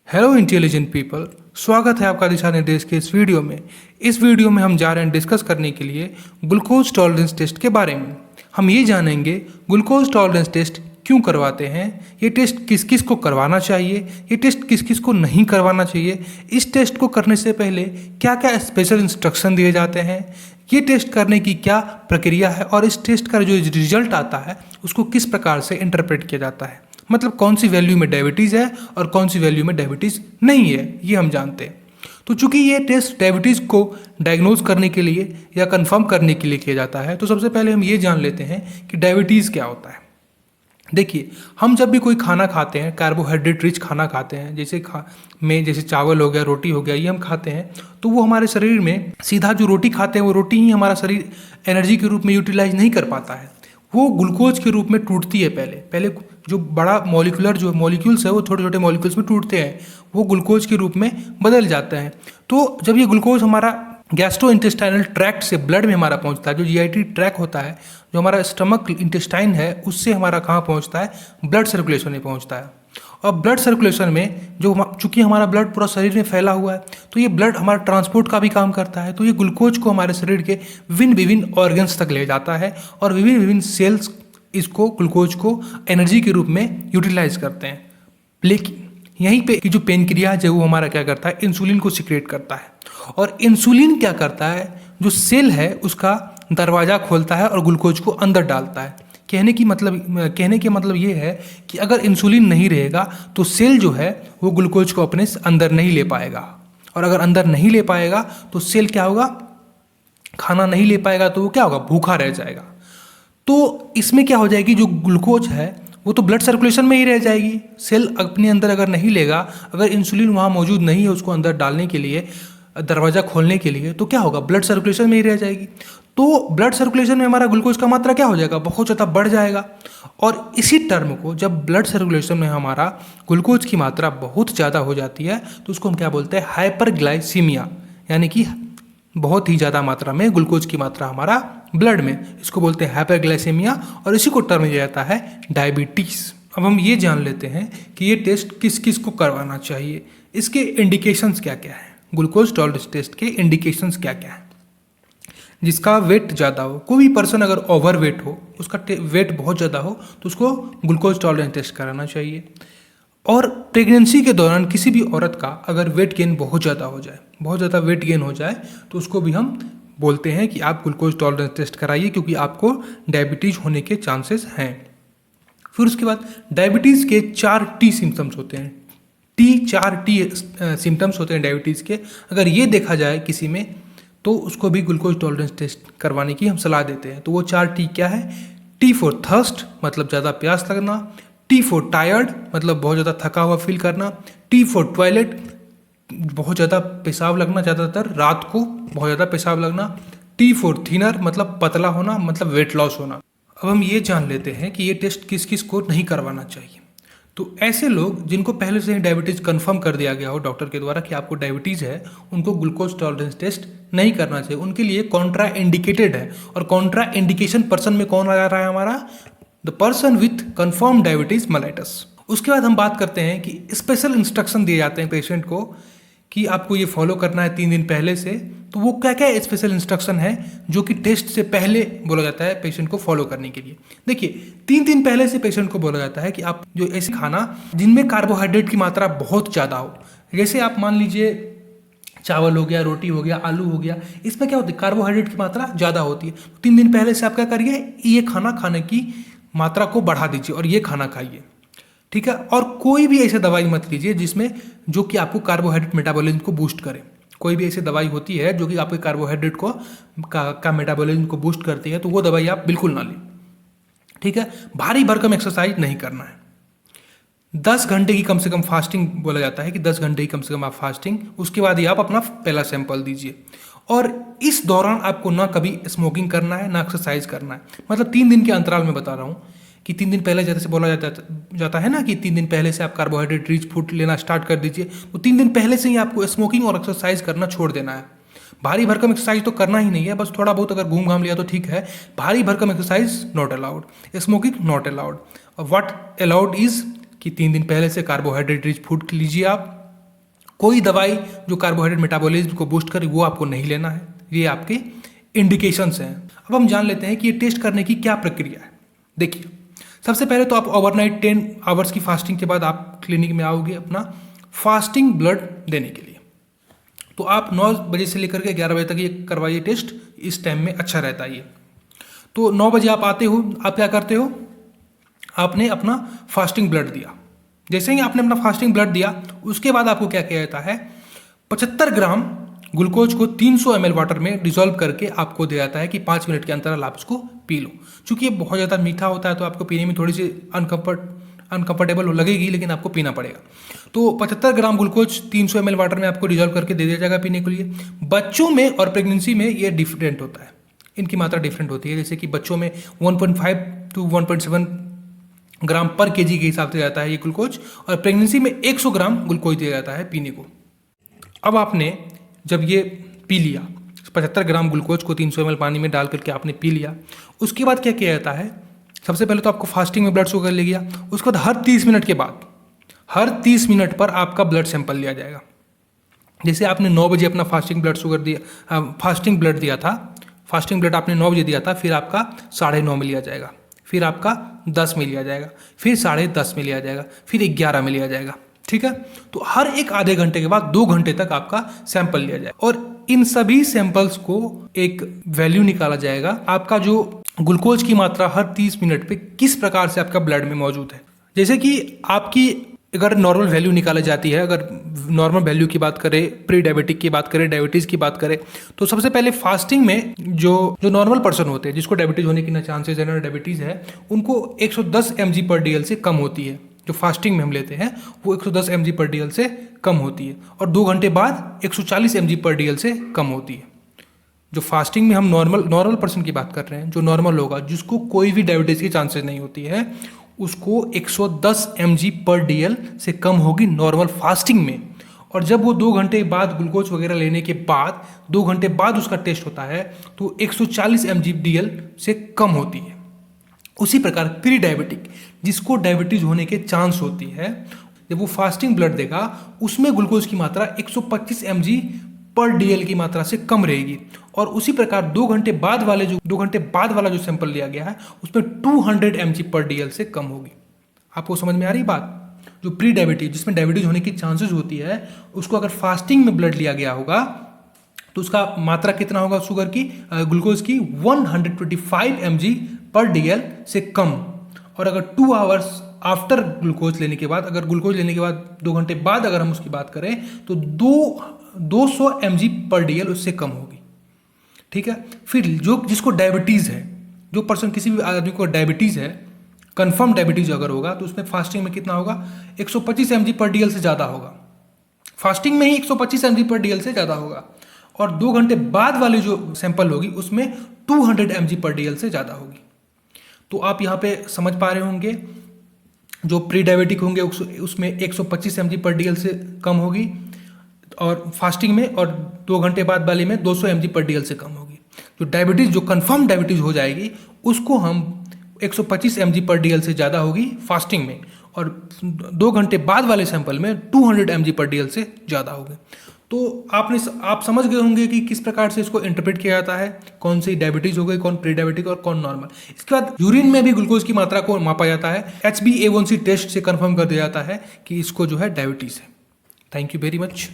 Hello intelligent people, स्वागत है आपका दिशा निर्देश के इस वीडियो में। इस वीडियो में हम जा रहे हैं डिस्कस करने के लिए ग्लूकोज टॉलरेंस टेस्ट के बारे में। हम ये जानेंगे ग्लूकोज टॉलरेंस टेस्ट क्यों करवाते हैं, ये टेस्ट किस किस को करवाना चाहिए, ये टेस्ट किस किस को नहीं करवाना चाहिए, इस टेस्ट को करने से पहले क्या क्या स्पेशल इंस्ट्रक्शन दिए जाते हैं, ये टेस्ट करने की क्या प्रक्रिया है और इस टेस्ट का जो रिजल्ट आता है उसको किस प्रकार से इंटरप्रेट किया जाता है। मतलब कौन सी वैल्यू में डायबिटीज़ है और कौन सी वैल्यू में डायबिटीज़ नहीं है, ये हम जानते हैं। तो चूंकि ये टेस्ट डायबिटीज़ को डायग्नोज करने के लिए या कंफर्म करने के लिए किया जाता है, तो सबसे पहले हम ये जान लेते हैं कि डायबिटीज़ क्या होता है। देखिए, हम जब भी कोई खाना खाते हैं, कार्बोहाइड्रेट रिच खाना खाते हैं, जैसे चावल हो गया, रोटी हो गया, ये हम खाते हैं, तो वो हमारे शरीर में सीधा जो रोटी खाते हैं वो रोटी ही हमारा शरीर एनर्जी के रूप में यूटिलाइज नहीं कर पाता है। वो ग्लूकोज के रूप में टूटती है। पहले जो बड़ा मॉलिक्यूल्स है वो छोटे छोटे मॉलिक्यूल्स में टूटते हैं, वो ग्लूकोज के रूप में बदल जाते हैं। तो जब ये ग्लूकोज हमारा गैस्ट्रो इंटेस्टाइनल ट्रैक्ट से ब्लड में हमारा पहुंचता है, जो जीआईटी ट्रैक होता है, जो हमारा स्टमक इंटेस्टाइन है, उससे हमारा कहाँ पहुंचता है, ब्लड सर्कुलेशन में पहुंचता है। और ब्लड सर्कुलेशन में चूंकि हमारा ब्लड पूरा शरीर में फैला हुआ है, तो ये ब्लड हमारा ट्रांसपोर्ट का भी काम करता है। तो ये ग्लूकोज को हमारे शरीर के विभिन्न ऑर्गन्स तक ले जाता है और विभिन्न सेल्स इसको ग्लूकोज को एनर्जी के रूप में यूटिलाइज करते हैं। लेकिन यहीं पे कि जो पेनक्रियाज है वो हमारा क्या करता है, इंसुलिन को सिक्रेट करता है। और इंसुलिन क्या करता है, जो सेल है उसका दरवाज़ा खोलता है और ग्लूकोज को अंदर डालता है। कहने के मतलब ये है कि अगर इंसुलिन नहीं रहेगा तो सेल जो है वो ग्लूकोज को अपने अंदर नहीं ले पाएगा, और अगर अंदर नहीं ले पाएगा तो सेल क्या होगा, खाना नहीं ले पाएगा, तो वो क्या होगा, भूखा रह जाएगा। तो इसमें क्या हो जाएगी, जो ग्लूकोज है वो तो ब्लड सर्कुलेशन में ही रह जाएगी। सेल अपने अंदर अगर नहीं लेगा, अगर इंसुलिन वहाँ मौजूद नहीं है उसको अंदर डालने के लिए, दरवाज़ा खोलने के लिए, तो क्या होगा, ब्लड सर्कुलेशन में ही रह जाएगी। तो ब्लड सर्कुलेशन में हमारा ग्लूकोज का मात्रा क्या हो जाएगा, बहुत ज़्यादा बढ़ जाएगा। और इसी टर्म को जब ब्लड सर्कुलेशन में हमारा ग्लूकोज की मात्रा बहुत ज़्यादा हो जाती है तो उसको हम क्या बोलते हैं, हाइपरग्लाइसीमिया, यानी कि बहुत ही ज़्यादा मात्रा में ग्लूकोज की मात्रा हमारा ब्लड में, इसको बोलते हैं हाइपरग्लाइसीमिया, और इसी को टर्म दिया जाता है डायबिटीज़। अब हम ये जान लेते हैं कि ये टेस्ट किस किस को करवाना चाहिए, इसके इंडिकेशंस क्या क्या है। ग्लूकोज टॉलरेंस टेस्ट के इंडिकेशंस क्या क्या है। जिसका वेट ज़्यादा हो, कोई भी पर्सन अगर ओवर वेट हो, उसका वेट बहुत ज़्यादा हो, तो उसको ग्लूकोज टॉलरेंस टेस्ट कराना चाहिए। और प्रेगनेंसी के दौरान किसी भी औरत का अगर वेट गेन बहुत ज़्यादा हो जाए, बहुत ज़्यादा वेट गेन हो जाए, तो उसको भी हम बोलते हैं कि आप ग्लूकोज टॉलरेंस टेस्ट कराइए, क्योंकि आपको डायबिटीज़ होने के चांसेस हैं। फिर उसके बाद डायबिटीज़ के 4T सिम्टम्स होते हैं। 4T सिम्टम्स होते हैं डायबिटीज़ के। अगर ये देखा जाए किसी में, तो उसको भी ग्लूकोज टॉलरेंस टेस्ट करवाने की हम सलाह देते हैं। तो वो 4T क्या है, T फॉर थर्स्ट, मतलब ज़्यादा प्यास लगना, T फॉर टायर्ड, मतलब बहुत ज़्यादा थका हुआ फील करना, T फॉर टॉयलेट, बहुत ज़्यादा पेशाब लगना, ज़्यादातर रात को बहुत ज़्यादा पेशाब लगना, T फॉर थिनर, मतलब पतला होना, मतलब वेट लॉस होना। अब हम ये जान लेते हैं कि ये टेस्ट किस किस को नहीं करवाना चाहिए। तो ऐसे लोग जिनको पहले से ही डायबिटीज़ कंफर्म कर दिया गया हो डॉक्टर के द्वारा कि आपको डायबिटीज़ है, उनको ग्लूकोज टॉलरेंस टेस्ट नहीं करना चाहिए। उनके लिए कॉन्ट्रा इंडिकेटेड है। और कॉन्ट्रा इंडिकेशन पर्सन में कौन आ रहा है हमारा, the person with confirm diabetes mellitus. उसके बाद हम बात करते हैं कि स्पेशल इंस्ट्रक्शन दिए जाते हैं पेशेंट को कि आपको ये फॉलो करना है 3 दिन पहले से। तो वो क्या क्या स्पेशल इंस्ट्रक्शन है जो कि टेस्ट से पहले बोला जाता है पेशेंट को फॉलो करने के लिए। देखिए, 3 दिन पहले से पेशेंट को बोला जाता है कि आप जो ऐसे खाना जिनमें कार्बोहाइड्रेट की मात्रा बहुत ज़्यादा हो, जैसे आप मान लीजिए चावल हो गया, रोटी हो गया, आलू हो गया, इसमें क्या होती है, कार्बोहाइड्रेट की मात्रा ज़्यादा होती है। तो 3 दिन पहले से आप क्या करिए, ये खाना खाने की मात्रा को बढ़ा दीजिए और ये खाना खाइए, ठीक है। और कोई भी ऐसी दवाई मत लीजिए जिसमें जो कि आपको कार्बोहाइड्रेट मेटाबॉलिज्म को बूस्ट करे। कोई भी ऐसी दवाई होती है जो कि आपके कार्बोहाइड्रेट को का मेटाबॉलिज्म को बूस्ट करती है, तो वो दवाई आप बिल्कुल ना लें, ठीक है। भारी भरकम एक्सरसाइज नहीं करना है। 10 घंटे की कम से कम फास्टिंग बोला जाता है कि 10 घंटे की कम से कम आप फास्टिंग, उसके बाद ही आप अपना पहला सैंपल दीजिए। और इस दौरान आपको ना कभी स्मोकिंग करना है, ना एक्सरसाइज करना है। मतलब 3 दिन के अंतराल में बता रहा हूँ कि 3 दिन पहले जैसे बोला जाता है ना कि 3 दिन पहले से आप कार्बोहाइड्रेट रिच फूड लेना स्टार्ट कर दीजिए, तो 3 दिन पहले से ही आपको स्मोकिंग और एक्सरसाइज करना छोड़ देना है। भारी भरकम एक्सरसाइज तो करना ही नहीं है, बस थोड़ा बहुत अगर घूम घाम लिया तो ठीक है। भारी भरकम exercise not allowed, smoking not allowed. What allowed is कि 3 दिन पहले से कार्बोहाइड्रेट रिच फूड लीजिए आप, कोई दवाई जो कार्बोहाइड्रेट मेटाबॉलिज्म को बूस्ट करे वो आपको नहीं लेना है। ये आपके इंडिकेशंस हैं। अब हम जान लेते हैं कि ये टेस्ट करने की क्या प्रक्रिया है। देखिए, सबसे पहले तो आप ओवरनाइट 10 आवर्स की फास्टिंग के बाद आप क्लिनिक में आओगे अपना फास्टिंग ब्लड देने के लिए। तो आप 9 बजे से लेकर के 11 बजे तक ये करवाइए टेस्ट, इस टाइम में अच्छा रहता है ये। तो 9 बजे आप आते हो, आप क्या करते हो, आपने अपना फास्टिंग ब्लड दिया। जैसे ही आपने अपना फास्टिंग ब्लड दिया, उसके बाद आपको क्या किया जाता है, 75 ग्राम ग्लूकोज को 300 ml वाटर में डिसॉल्व करके आपको दिया जाता है कि 5 मिनट के अंतराल आप उसको पी लो। चूंकि ये बहुत ज़्यादा मीठा होता है तो आपको पीने में थोड़ी सी अनकंफर्टेबल लगेगी, लेकिन आपको पीना पड़ेगा। तो 75 ग्राम ग्लूकोज 300 ml वाटर में आपको डिसॉल्व करके दे दिया जाएगा पीने के लिए। बच्चों में और प्रेगनेंसी में ये डिफरेंट होता है, इनकी मात्रा डिफरेंट होती है। जैसे कि बच्चों में 1.5 to 1.7 ग्राम पर केजी के हिसाब से जाता है ये ग्लूकोज, और प्रेगनेंसी में 100 ग्राम ग्लूकोज दिया जाता है पीने को। अब आपने जब ये पी लिया, 75 ग्राम ग्लूकोज को 300 ml पानी में डाल करके आपने पी लिया, उसके बाद क्या किया जाता है, सबसे पहले तो आपको फास्टिंग में ब्लड शुगर ले गया। उसके बाद हर 30 मिनट के बाद, हर 30 मिनट पर आपका ब्लड सैंपल लिया जाएगा। जैसे आपने 9 बजे अपना फास्टिंग ब्लड शुगर दिया, फास्टिंग ब्लड दिया था, फास्टिंग ब्लड आपने 9 बजे दिया था, फिर आपका 9:30 में लिया जाएगा, फिर आपका 10 में लिया जाएगा, फिर 10:30 में लिया जाएगा, फिर 11 में लिया जाएगा। ठीक है, तो हर एक आधे घंटे के बाद 2 घंटे तक आपका सैंपल लिया जाए, और इन सभी सैंपल्स को एक वैल्यू निकाला जाएगा, आपका जो ग्लूकोज की मात्रा हर 30 मिनट पे किस प्रकार से आपका ब्लड में मौजूद है। जैसे कि आपकी अगर नॉर्मल वैल्यू निकाली जाती है, अगर नॉर्मल वैल्यू की बात करें, प्री डायबिटिक की बात करें, डायबिटीज़ की बात करें, तो सबसे पहले फास्टिंग में जो नॉर्मल पर्सन होते हैं, जिसको डायबिटीज़ होने की ना चांसेस है ना डायबिटीज़ है, उनको 110 mg/dl से कम होती है। जो फास्टिंग में हम लेते हैं वो 110 mg/dl से कम होती है, और 2 घंटे बाद 140 mg/dl से कम होती है। जो फास्टिंग में हम नॉर्मल पर्सन की बात कर रहे हैं, जो नॉर्मल होगा, जिसको कोई भी डायबिटीज़ की चांसेस नहीं होती है, उसको 110 mg/dl से कम होगी नॉर्मल फास्टिंग में। और जब वो 2 घंटे बाद ग्लूकोज वगैरह लेने के बाद 2 घंटे बाद उसका टेस्ट होता है तो 140 mg/dl से कम होती है। उसी प्रकार प्री डायबिटिक, जिसको डायबिटीज होने के चांस होती है, जब वो फास्टिंग ब्लड देगा उसमें ग्लूकोज की मात्रा 125 mg/dl की मात्रा से कम रहेगी। और उसी प्रकार 2 घंटे बाद वाला जो सैंपल लिया गया है उसमें 200 mg/dl से कम होगी। आपको समझ में आ रही बात? जो प्री डायबिटीज, जिसमें डायबिटीज होने की चांसेस होती है, उसको अगर फास्टिंग में ब्लड लिया गया होगा तो उसका मात्रा कितना होगा शुगर की, ग्लूकोज की 125 mg/dl से कम। और अगर 2 आवर्स आफ्टर ग्लूकोज लेने के बाद, अगर ग्लूकोज लेने के बाद 2 घंटे बाद अगर हम उसकी बात करें तो 200 mg/dl उससे कम होगी। ठीक है, फिर जिसको डायबिटीज़ है, जो पर्सन, किसी भी आदमी को डायबिटीज़ है, कंफर्म डायबिटीज़ अगर होगा तो उसमें फास्टिंग में कितना होगा, 125 mg/dl से ज़्यादा होगा। फास्टिंग में ही 125 mg/dl से ज़्यादा होगा, और 2 घंटे बाद वाली जो सैंपल होगी उसमें 200 mg/dl से ज़्यादा होगी। तो आप यहाँ पे समझ पा रहे होंगे, जो प्री डायबिटिक होंगे उसमें 125 mg/dl से कम होगी, और फास्टिंग में, और 2 घंटे बाद वाले में 200 mg/dl से कम होगी। जो डायबिटीज़, जो कंफर्म डायबिटीज़ हो जाएगी, उसको हम 125 mg/dl से ज़्यादा होगी फास्टिंग में, और 2 घंटे बाद वाले सैंपल में 200 mg/dl से ज़्यादा होगी। तो आप समझ गए होंगे कि किस प्रकार से इसको इंटरप्रेट किया जाता है, कौन सी डायबिटीज़ हो गई, कौन प्री डायबिटिक और कौन नॉर्मल। इसके बाद यूरिन में भी ग्लूकोज की मात्रा को मापा जाता है, HbA1c टेस्ट से कंफर्म कर दिया जाता है कि इसको जो है डायबिटीज़ है। Thank you very much.